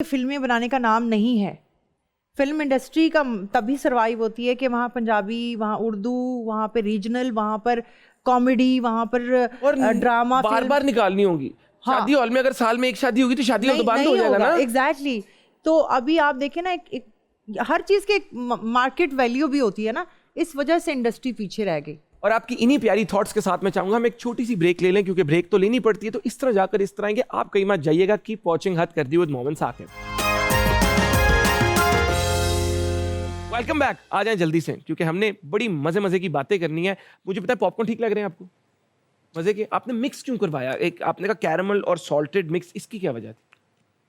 फिल्में बनाने का नाम नहीं है। फिल्म इंडस्ट्री का तभी सर्वाइव होती है कि वहाँ पंजाबी, वहाँ उर्दू, वहाँ पे रीजनल, वहाँ पर कॉमेडी, वहाँ पर और ड्रामा बार बार निकालनी होगी। हाँ। शादी हॉल में अगर साल में एक शादी होगी तो शादी हॉल तो बंद हो जाएगा ना। एग्जैक्टली तो अभी आप देखें ना, एक हर चीज के एक मार्केट वैल्यू भी होती है ना, इस वजह से इंडस्ट्री पीछे रह गई। और आपकी इन्हीं प्यारी थॉट्स के साथ मैं चाहूंगा हम एक छोटी सी ब्रेक ले लें, क्योंकि ब्रेक तो लेनी पड़ती है। तो इस तरह जाकर इस तरह आएंगे, आप कहीं मत जाइएगा। कीप वॉचिंग हद कर दी with moments Saqib. Welcome back. आ जाएं जल्दी से, क्योंकि हमने बड़ी मजे मजे की बातें करनी है। मुझे पता है पॉपकॉर्न ठीक लग रहे हैं आपको, मजे के। आपने मिक्स क्यों करवाया? एक आपने कहा कैरमल और सॉल्टेड मिक्स, इसकी क्या वजह थी?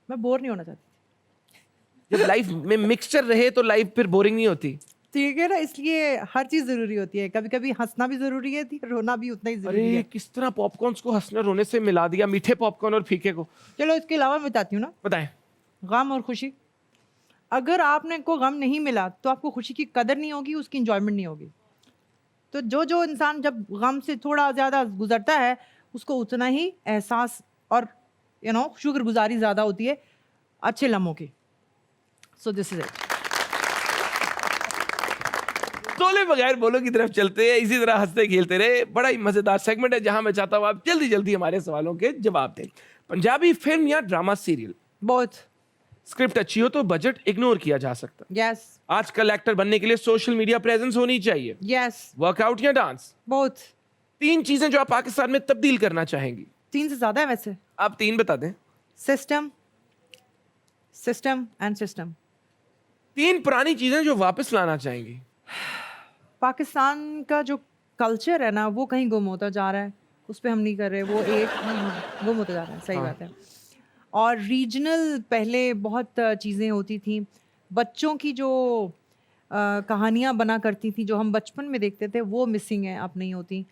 मैं बोर नहीं होना चाहती। जब लाइफ में मिक्सचर रहे तो लाइफ फिर बोरिंग नहीं होती। ठीक है ना, इसलिए हर चीज जरूरी होती है। कभी कभी हंसना भी जरूरी है, रोना भी उतना ही जरूरी अरे है। किस तरह पॉपकॉर्न्स को हंसने रोने से मिला दिया, मीठे पॉपकॉर्न और फीके को। चलो इसके अलावा मैं बताती हूँ ना, बताएं। गम और खुशी। अगर आपने को गम नहीं मिला तो आपको खुशी की कदर नहीं होगी, उसकी इंजॉयमेंट नहीं होगी। तो जो इंसान जब गम से थोड़ा ज़्यादा गुजरता है, उसको उतना ही एहसास और शुक्रगुजारी ज़्यादा होती है अच्छे लम्हों की। So this is it. तोले बगैर बोलो की तरफ चलते हैं, इसी तरह हंसते खेलते रहे। बड़ा ही मजेदार सेगमेंट है जहां मैं चाहता हूं आप जल्दी जल्दी हमारे सवालों के जवाब दें। पंजाबी फिल्म या ड्रामा सीरियल? बहुत। स्क्रिप्ट अच्छी हो तो बजट इग्नोर किया जा सकता। यस। आजकल एक्टर बनने के लिए सोशल मीडिया प्रेजेंस होनी चाहिए। यस। वर्कआउट या डांस? बहुत। 3 चीजें जो आप पाकिस्तान में तब्दील करना चाहेंगी। 3 से ज़्यादा है वैसे। आप 3 बता दें। System, system and system. 3 पुरानी चीजें जो वापस लाना चाहेंगी। पाकिस्तान का जो कल्चर है ना, वो कहीं गुम होता जा रहा है। उस पर हम नहीं कर रहे, वो एक गुम होता जा रहा है। सही बात है। और रीजनल पहले बहुत चीज़ें होती थी, बच्चों की जो कहानियाँ बना करती थी, जो हम बचपन में देखते थे, वो मिसिंग है, अब नहीं होती।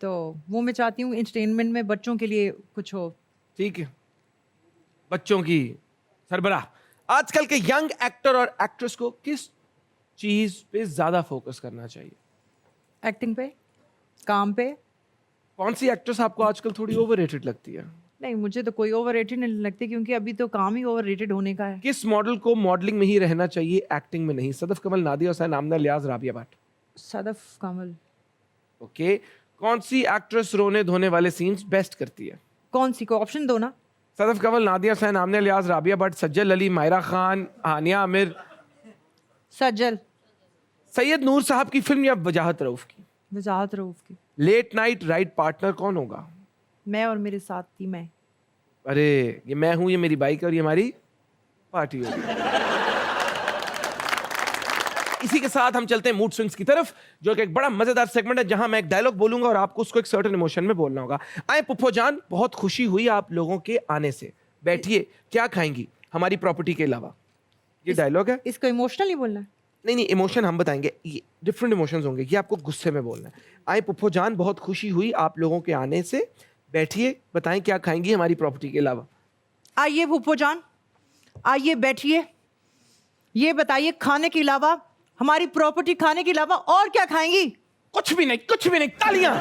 तो वो मैं चाहती हूँ एंटरटेनमेंट में बच्चों के लिए कुछ हो। ठीक है, बच्चों की सरबराह। आजकल के यंग एक्टर और एक्ट्रेस को किस चीज पे ज्यादा फोकस करना चाहिए? एक्टिंग पे, काम पे। कौन सी एक्ट्रेस आपको आजकल थोड़ी ओवररेटेड लगती है? नहीं, मुझे तो कोई ओवररेटेड नहीं लगती, क्योंकि अभी तो काम ही ओवररेटेड होने का है। किस मॉडल को मॉडलिंग में ही रहना चाहिए, एक्टिंग में नहीं? सदफ कमल, नादिया हुसैन, आमना लियाज, राबिया भट्ट? सदफ कमल। ओके। कौन सी एक्ट्रेस रोने धोने वाले सीन्स बेस्ट करती है? कौन सी को ऑप्शन दो ना। सदफ कमल, नादिया हुसैन, आमना लियाज, राबिया भट्ट, सज्जल अली, मायरा खान, हानिया आमिर? सज्जल। सैयद नूर साहब की फिल्म या वजाहत रऊफ की? वजाहत रऊफ की। लेट नाइट राइड पार्टनर कौन होगा? मैं और मेरे साथ थी मैं। अरे ये मैं हूं, ये मेरी बाइक है और ये हमारी पार्टी होगी। इसी के साथ हम चलते हैं मूड स्विंग्स की तरफ, जो कि एक बड़ा मजेदार सेगमेंट है जहां मैं एक डायलॉग बोलूंगा और आपको उसको एक सर्टेन इमोशन में बोलना होगा। आए पुप्पो जान, बहुत खुशी हुई आप लोगों के आने से। बैठिए, क्या खाएंगी हमारी प्रॉपर्टी के अलावा? ये डायलॉग है। इसको इमोशनल ही बोलना है? नहीं नहीं, इमोशन हम बताएंगे, ये डिफरेंट इमोशंस होंगे, ये आपको गुस्से में बोलना है। आए पुप्पो जान, बहुत खुशी हुई आप लोगों के आने से। बैठिए, बताएं क्या खाएंगी हमारी प्रॉपर्टी के अलावा? आइए पुप्पो जान, आइए बैठिए, ये बताइए खाने के अलावा, हमारी प्रॉपर्टी खाने के अलावा और क्या खाएंगी? कुछ भी नहीं, कुछ भी नहीं। तालियां।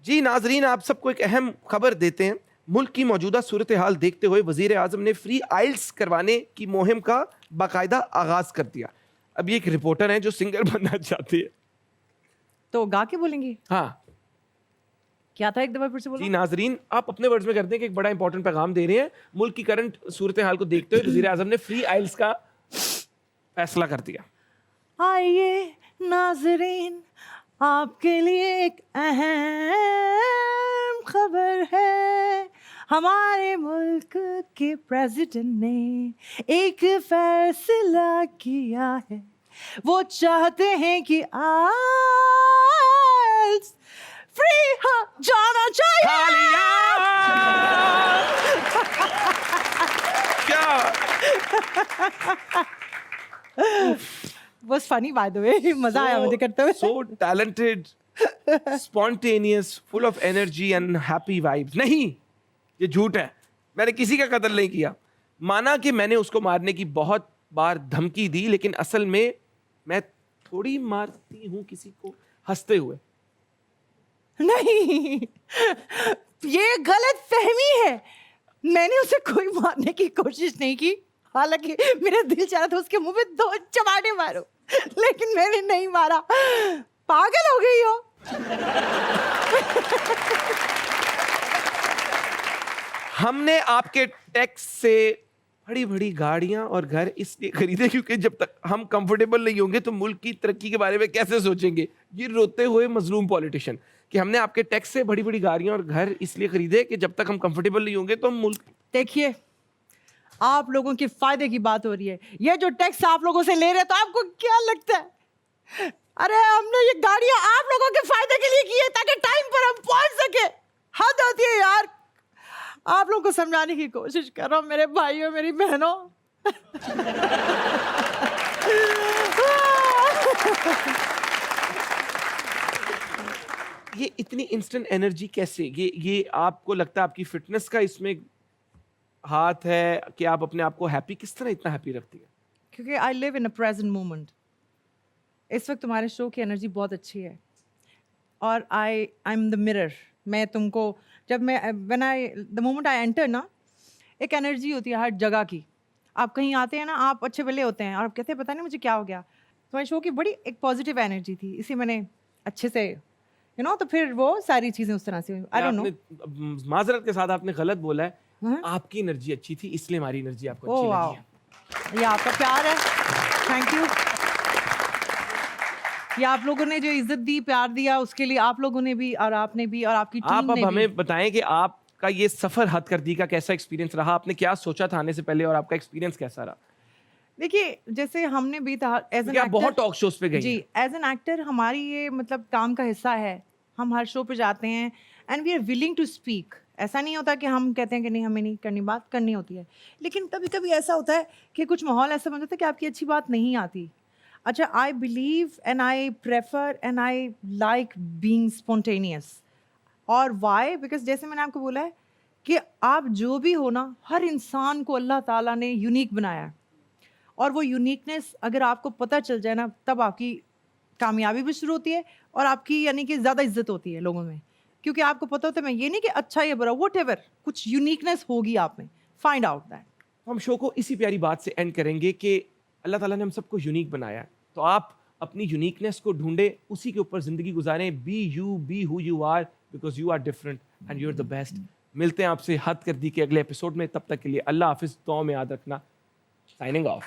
जी नाजरीन, आप सबको एक अहम खबर देते हैं। मुल्क की मौजूदा सूरत हाल देखते हुए वजीर आजम ने फ्री आइल्स करवाने की मुहिम का बाकायदा आगाज कर दिया। अब ये एक रिपोर्टर है जो सिंगर बनना चाहती है। तो गा के बोलेंगी? हाँ। क्या था, एक दफा फिर से बोलो। जी नाजरीन, आप अपने वर्ड्स में करते हैं कि एक बड़ा इंपॉर्टेंट पैगाम दे रहे हैं। मुल्क की करंट सूरत हाल को देखते हुए वजीर आजम ने फ्री आइल्स का फैसला कर दिया। आइए नाजरीन, आपके लिए एक अहम खबर है। हमारे मुल्क के प्रेसिडेंट ने एक फैसला किया है। वो चाहते हैं कि आइल्स फ्री हो जाना चाहिए। क्या बस फनी बाय द वे, मजा आया मुझे करते हुए। So talented, spontaneous, full of energy and happy vibes. नहीं, ये झूठ है। मैंने किसी का कत्ल नहीं किया। माना कि मैंने उसको मारने की बहुत बार धमकी दी, लेकिन असल में मैं थोड़ी मारती हूँ किसी को हंसते हुए। नहीं, ये गलत फहमी है। मैंने उसे कोई मारने की कोशिश नहीं की, हालांकि मेरा दिल चाह रहा था उसके मुंह पे 2 चमाटे मारो, लेकिन मैंने नहीं मारा। पागल हो गई हो। हमने आपके टैक्स से बड़ी बड़ी गाड़ियां और घर इसलिए खरीदे क्योंकि जब तक हम कंफर्टेबल नहीं होंगे तो मुल्क की तरक्की के बारे में कैसे सोचेंगे। ये रोते हुए मजलूम पॉलिटिशियन कि हमने आपके टैक्स से बड़ी बड़ी गाड़ियां और घर इसलिए खरीदे कि जब तक हम कंफर्टेबल नहीं होंगे तो हम मुल्क। देखिए, आप लोगों के फायदे की बात हो रही है। ये जो टैक्स आप लोगों से ले रहे हैं, तो आपको क्या लगता है? अरे हमने ये गाड़ियां आप लोगों के फायदे के लिए की है ताकि टाइम पर हम पहुंच सके। हद होती है यार। आप लोगों को समझाने की कोशिश कर रहा हूं, मेरे भाइयों मेरी बहनों। ये इतनी इंस्टेंट एनर्जी कैसे? ये आपको लगता है आपकी फिटनेस का इसमें हाथ है कि आप अपने आप को हैप्पी किस तरह इतना हैप्पी रखती है? क्योंकि I live in a present moment. इस वक्त तुम्हारे शो की एनर्जी बहुत अच्छी है और आई एम द मिरर। मैं तुमको जब मैं द मोमेंट आई एंटर ना, एक एनर्जी होती है हर जगह की। आप कहीं आते हैं ना, आप अच्छे भले होते हैं और आप कहते हैं पता नहीं मुझे क्या हो गया। तुम्हारे शो की बड़ी एक पॉजिटिव एनर्जी थी, इसी मैंने अच्छे से तो फिर वो सारी चीज़ें उस तरह से आई डोंट नो। माजरत के साथ आपने गलत बोला है। हाँ? आपकी एनर्जी अच्छी थी इसलिए हमारी एनर्जी आपको ओह अच्छी वाओ, लगी है। ये आपका प्यार है, थैंक यू। ये आप लोगों ने जो इज्जत दी, प्यार दिया, उसके लिए आप लोगों ने भी और आपने भी और आपकी टीम आप अब ने भी। हमें बताएं कि आपका ये सफर हथकरघी का कैसा एक्सपीरियंस रहा? आपने क्या सोचा था आने से पहले और आपका एक्सपीरियंस कैसा रहा? देखिए, जैसे हमने भी था एज एन क्योंकि आप बहुत टॉक शोज पे गई जी, हैं। एज एन एक्टर हमारी ये मतलब काम का हिस्सा है। हम हर शो पे जाते हैं and we are willing to speak. ऐसा नहीं होता कि हम कहते हैं कि नहीं हमें नहीं करनी, बात करनी होती है। लेकिन कभी कभी ऐसा होता है कि कुछ माहौल ऐसा बन जाता है कि आपकी अच्छी बात नहीं आती। अच्छा, I believe and I prefer and I like being spontaneous. और वाई? बिकॉज जैसे मैंने आपको बोला है कि आप जो भी हो ना, हर इंसान को अल्लाह ताला ने यूनिक बनाया है। और वो यूनिकनेस अगर आपको पता चल जाए ना, तब आपकी कामयाबी भी शुरू होती है और आपकी यानी कि ज़्यादा इज्जत होती है लोगों में। क्योंकि आपको पता होता है, मैं ये नहीं कि अच्छा या बुरा, व्हाटएवर, कुछ यूनिकनेस होगी आप में। Find out that. हम शो को इसी प्यारी बात से एंड करेंगे कि अल्लाह ताला ने हम सबको यूनिक बनाया है, तो आप अपनी यूनिकनेस को ढूंढे, उसी के ऊपर जिंदगी गुजारें। Be you, be who you are, because you are different and you are the best. मिलते हैं आपसे हद कर दी के अगले एपिसोड में। तब तक के लिए अल्लाह हाफिज, दुआ में याद रखना। Signing off.